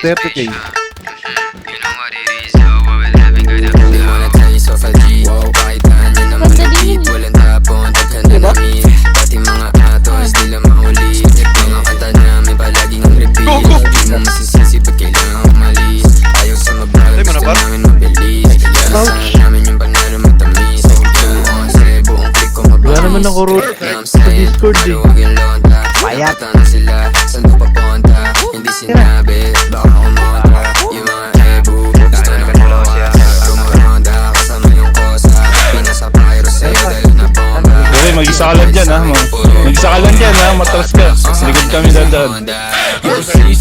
30K. Wala naman ako root sa Discord eh. Payat. Hindi sinabi, baka kumontra. Yung mga ebo, gusto na kumawa. Rumoronda, kasama yung kosa. Pinasa pyro sa'yo dahil na bomba. Dere, mag-isa ka lang dyan ha. Mag-isa ka lang dyan ha. Matras ka. Sa likod kami dadaan.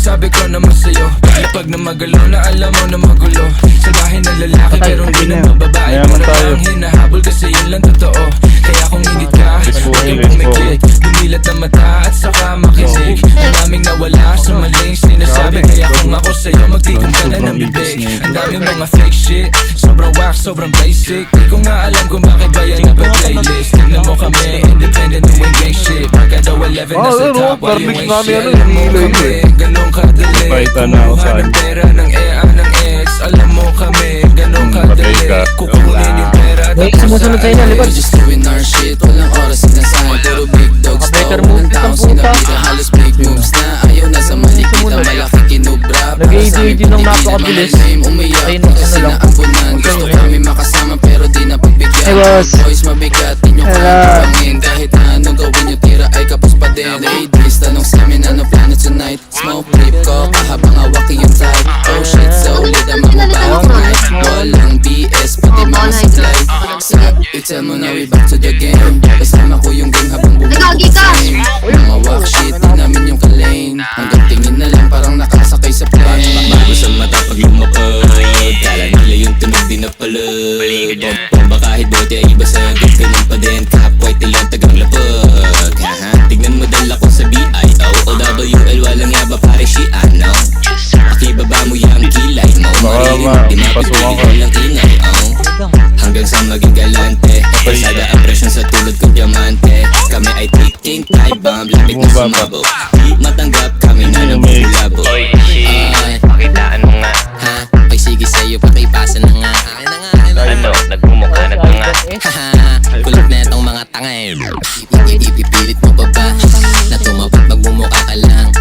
Sabi ko naman sa'yo, pag na magalaw na alam mo na magulo. Salbahin ng lalaki pero hindi na mababae. Mayaman tayo. Parang hinahabol kasi yun lang totoo. Kaya kung ingit ka, huwag kang pumikit. Dumilat na mata at saka makinig. Ang daming nawala sa maling sinasabi. Kaya kung ako sa'yo, magtikom ka na ng bibig. Ang daming mga fake shit, sobrang wax, sobrang basic. Di ko nga alam kung bakit ba yan nagpa-playlist. Tignan mo kami, independent doing gang shit. Pagka daw 11 na sa top, while you ain't shit. Alam mo kami, ganun kadali. Kumuha ng pera ng EA ng X. Alam mo kami, ganun kadali. Kukunin yung pera. Sumusunod sa'yo na, likod. Just doing our shit, walang oras sinasabi. Puro big dogs daw. Ang taong sinabita, halos big moves na. Ayaw na sa malikita, malaki kinubra. Nag-ADHD nung napakabilis. Ayun, ano lang. Gusto kami makasama pero di na pagbigyan. Hey boss. Boys mabigat, inyong kaya kahit na anong gawin nyo, tira ay kapos pa din. Ladies, tanong sa amin ano plano tonight. Smoke trip ko, kahabang awaki yung type. Oh shit, solid ang mga balik night. Walang BS, pati mga supply. Tell mo na we back to the game. Kasama ko yung gang habang bumubog sa game. Mga walk shit, di namin yung kalane. Hanggang tingin na lang parang nakasakay sa plane. Bago sa mata pag lumapag, kala nila yung tunog di na pala. Bomba kahit bote ay iba sa agad, ganun pa din. Kahapway tilang tagang lapag. Tignan mo dala ko sa BIO OWL, walang yaba pare si ano. Pakibaba mo yung kilay mo. Maririnig, di mapipili lang ingay. Hanggang sa maging galante. Pasada ang presyon sa tulad ko diamante. Kami ay ticking time bomb, lapit na sumabog. Di matanggap kami na nabubulabo. Oy, shit, pakitaan mo nga. Ha? Ay sige sa'yo, pakipasa na nga. Ano, nagmumukha na ka nga. Kulit na itong mga tanga eh. Ipipilit mo pa ba na tumapat magmumukha ka lang?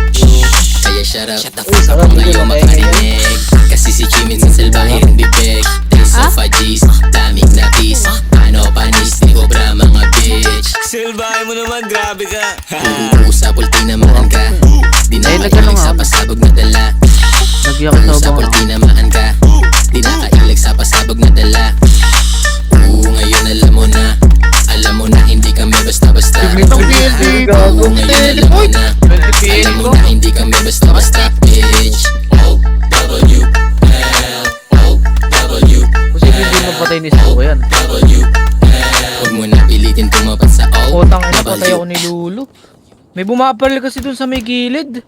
Kaya shut the fuck up ngayon makarinig. Kasi si Jimin sa salbahe rin bibig. Taste of a G's, daming napis. Ano panis, di obra mga bitch. Silbahe mo naman, grabe ka. Uusap, ultinamaan ka. Di na kailig sa pasabog na dala. Uusap, ultinamaan ka. Di na kailig sa pasabog na dala. Ngayon alam mo na. Alam mo na hindi kami basta-basta. Ngayon alam mo na. Alam mo na hindi kami basta-basta. Bitch. O-W-L O-W-L Kasi hindi mapatay ni Suko yan. W-L Huwag mo na pilitin tumapat sa O. Utang ina, patay ako ni Lulu. May bumaparil kasi dun sa may gilid.